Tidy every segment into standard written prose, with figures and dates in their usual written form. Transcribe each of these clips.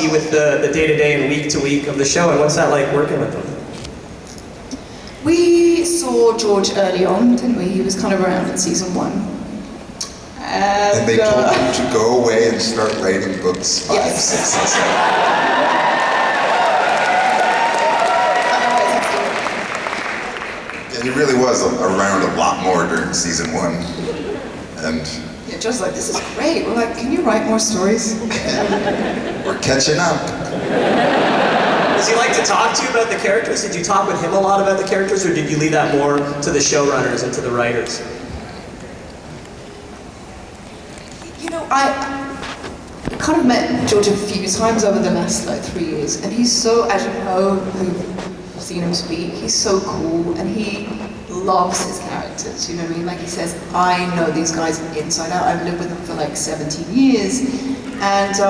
you with the day-to-day and week-to-week of the show, and what's that like working with them? We saw George early on, didn't we? He was kind of around in season 1. And they told him to go away and start writing books 5, Yes. 6, and 7. Yeah, he really was around a lot more during season 1. And Yeah, Joe's like, this is great. We're like, can you write more stories? we're catching up. Does he like to talk to you about the characters? Did you talk with him a lot about the characters, or did you leave that more to the showrunners and to the writers? You know, I kind of met George a few times over the last 3 years, and he's so, as you know, who've seen him speak, he's so cool, and he loves his characters, you know what I mean? Like he says, I know these guys inside out. I've lived with them for 17 years, and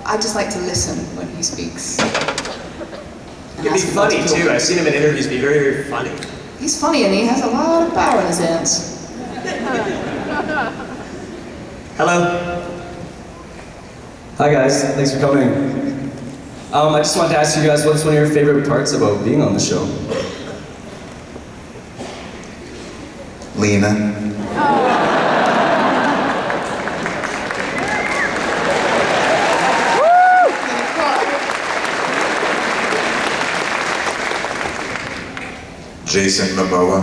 I just like to listen when he speaks. He'd be funny too. I've seen him in interviews be very, very funny. He's funny, and he has a lot of power in his hands. Hello. Hi guys, thanks for coming. I just wanted to ask you guys, what's one of your favorite parts about being on the show? Lena. Jason Momoa.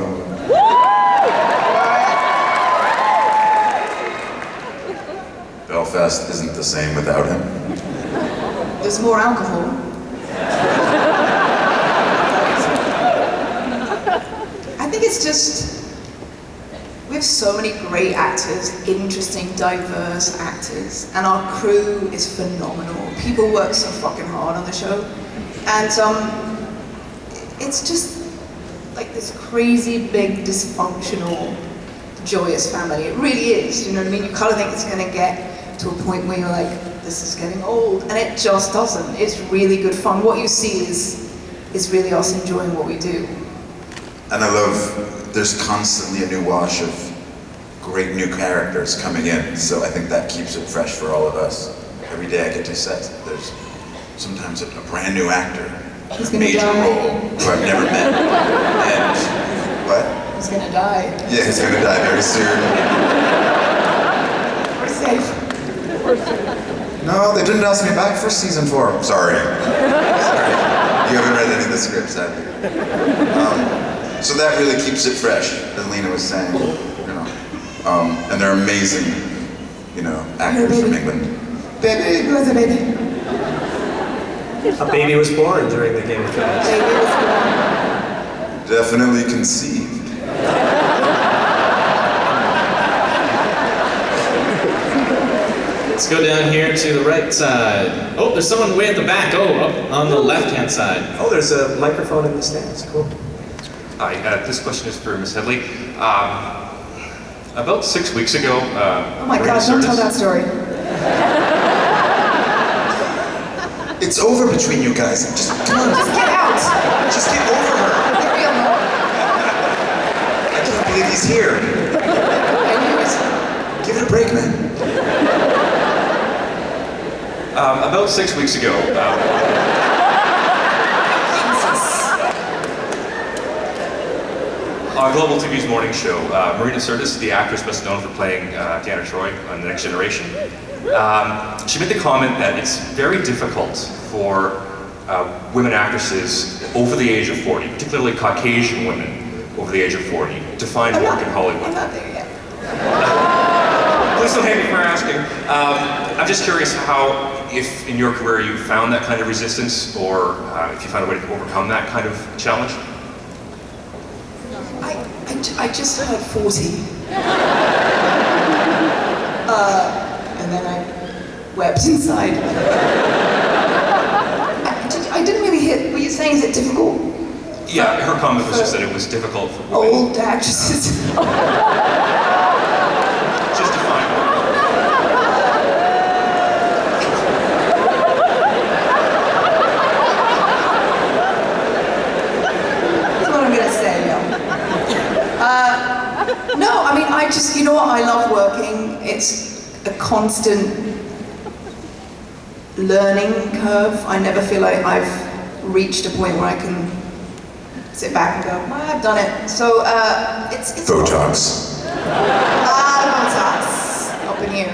Belfast isn't the same without him. There's more alcohol. I think it's just, we have so many great actors, interesting, diverse actors, and our crew is phenomenal. People work so fucking hard on the show, and it's just like this crazy, big, dysfunctional, joyous family. It really is, you know what I mean? You kind of think it's gonna get to a point where you're like, this is getting old, and it just doesn't. It's really good fun. What you see is really us enjoying what we do. And I love, there's constantly a new wash of great new characters coming in, so I think that keeps it fresh for all of us. Every day I get to set, there's sometimes a brand new actor, a major role who I've never met. And, what? He's gonna die. Yeah, he's gonna die very soon. We're safe. No, they didn't ask me back for season 4. Sorry. Sorry. You haven't read any of the scripts, have you? So that really keeps it fresh, as Lena was saying. You know, and they're amazing, you know, actors from England. Baby, who has a baby? A baby was born during the Game of Thrones. Baby was born. Definitely conceived. Let's go down here to the right side. Oh, there's someone way at the back. Oh, up on the left-hand side. Oh, there's a microphone in the stands. Cool. Hi, this question is for Ms. Headley. About 6 weeks ago, Oh my God, don't tell that story. It's over between you guys. Just come on. Just get out. Just get over her. Leave me alone. I can't believe he's here. Give it a break, man. About 6 weeks ago, on Global TV's morning show, Marina Sirtis, the actress best known for playing Deanna Troi on The Next Generation, she made the comment that it's very difficult for women actresses over the age of 40, particularly Caucasian women over the age of 40, to find work in Hollywood. I'm not there yet. Please don't hate me for asking. I'm just curious how, if in your career you found that kind of resistance, or if you found a way to overcome that kind of challenge? I just heard 40. And then I wept inside. I didn't really hit, were you saying, is it difficult? Yeah, her comment was just that it was difficult for women. Old actresses. Just to find work. That's what I'm gonna say, yeah. No, I mean, I just, you know what, I love working. It's a constant learning curve. I never feel like I've reached a point where I can sit back and go, well, I've done it. So it's Botox. Botox up in here.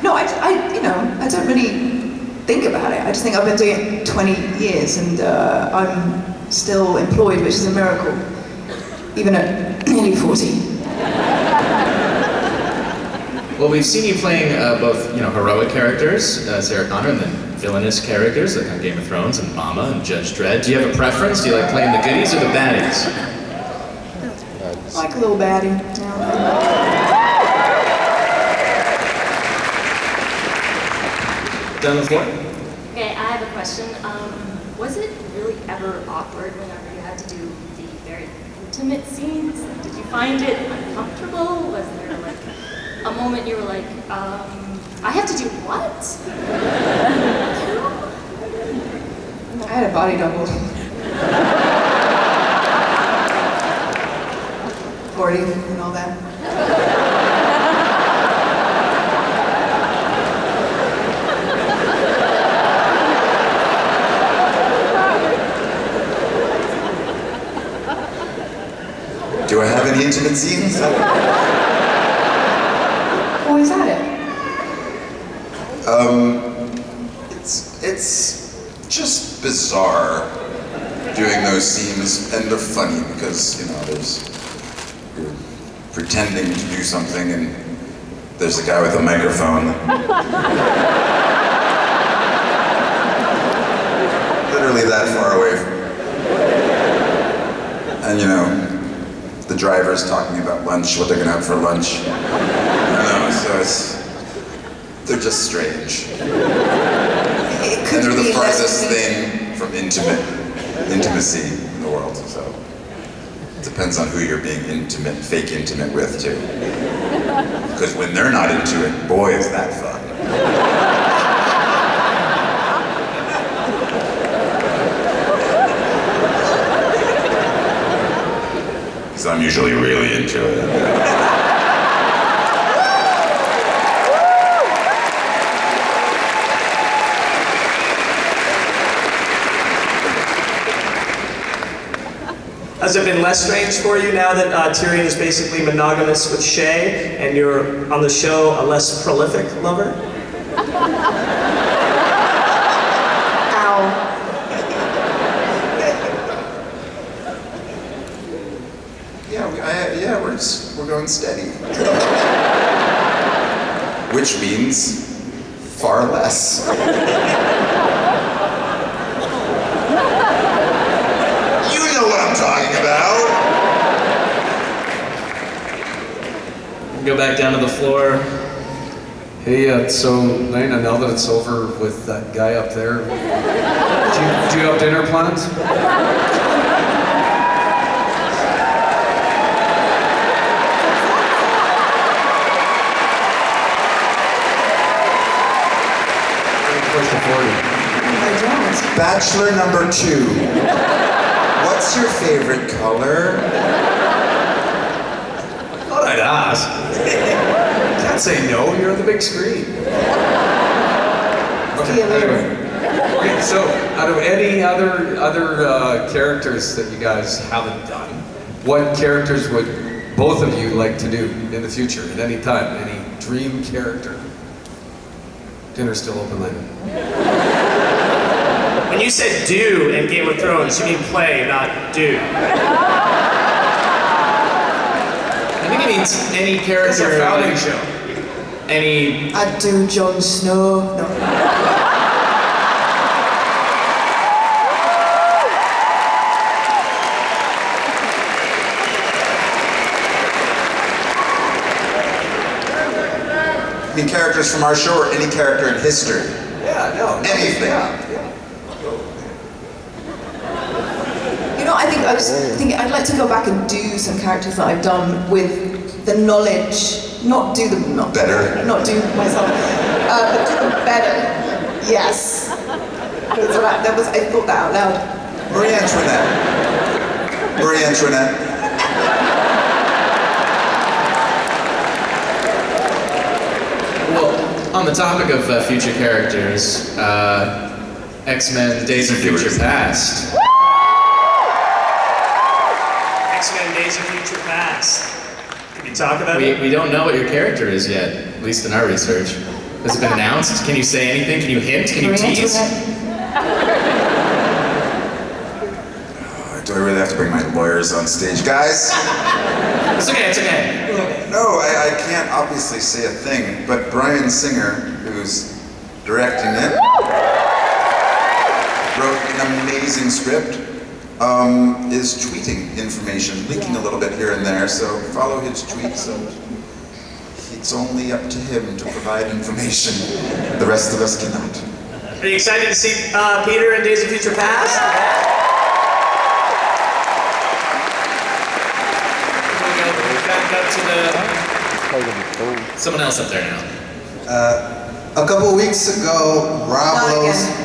No, I don't really think about it. I just think I've been doing it 20 years and I'm still employed, which is a miracle, even at nearly 40. Well, we've seen you playing both, heroic characters, Sarah Connor, and then villainous characters like on Game of Thrones and Mama and Judge Dredd. Do you have a preference? Do you like playing the goodies or the baddies? Like a little baddie. Down the floor? Okay, I have a question. Was it really ever awkward whenever you had to do the very intimate scenes? Did you find it uncomfortable? Was there like a moment you were like, I have to do what? I had a body double. 40 and all that. Do I have any intimate scenes? Oh, is that it? It's just bizarre doing those scenes, and they're funny because you're pretending to do something, and there's a guy with a microphone. Literally that far away and the driver's talking about lunch, what they're gonna have for lunch. So they're just strange. It could And they're the be less farthest pleasing. thing from intimacy in the world. So it depends on who you're being fake intimate with too. Because when they're not into it, boy, is that fun. Because I'm usually really into it. Has it been less strange for you now that Tyrion is basically monogamous with Shay and you're on the show a less prolific lover? Ow. Yeah, we're going steady. Which means far less. You know what I'm talking about. Go back down to the floor. Hey, so Lena, now that it's over with that guy up there, do you have dinner plans? Bachelor number 2. What's your favorite color? Thought I'd ask. Can't say no, you're on the big screen. Okay, anyway. Okay, so out of any other characters that you guys haven't done, what characters would both of you like to do in the future, at any time? Any dream character? Dinner's still open, Lena. When you said do in Game of Thrones, you mean play, not do. I think it means any character. It's a founding show. Any. I'd do Jon Snow. No. I mean, characters from our show or any character in history? Yeah, no. Anything. Yeah. I think I was thinking I'd like to go back and do some characters that I've done with the knowledge, not do them Better. not do myself, but do them better. Yes. That's what I thought that out loud. Marie Antoinette. Marie Antoinette. Well, on the topic of future characters, X-Men Days of Future Past. X-Men Days of Future Past. Can you talk about it? We don't know what your character is yet, at least in our research. Has it been announced? Can you say anything? Can you hint? Can you tease? Do I really have to bring my lawyers on stage? Guys? It's okay, it's okay. No, I can't obviously say a thing, but Bryan Singer, who's directing it, wrote an amazing script, is tweeting information, leaking a little bit here and there, so follow his tweets, and it's only up to him to provide information. The rest of us cannot. Are you excited to see Peter in Days of Future Past? Back up to someone else up there now. A couple of weeks ago, Rob Not Lowe's again.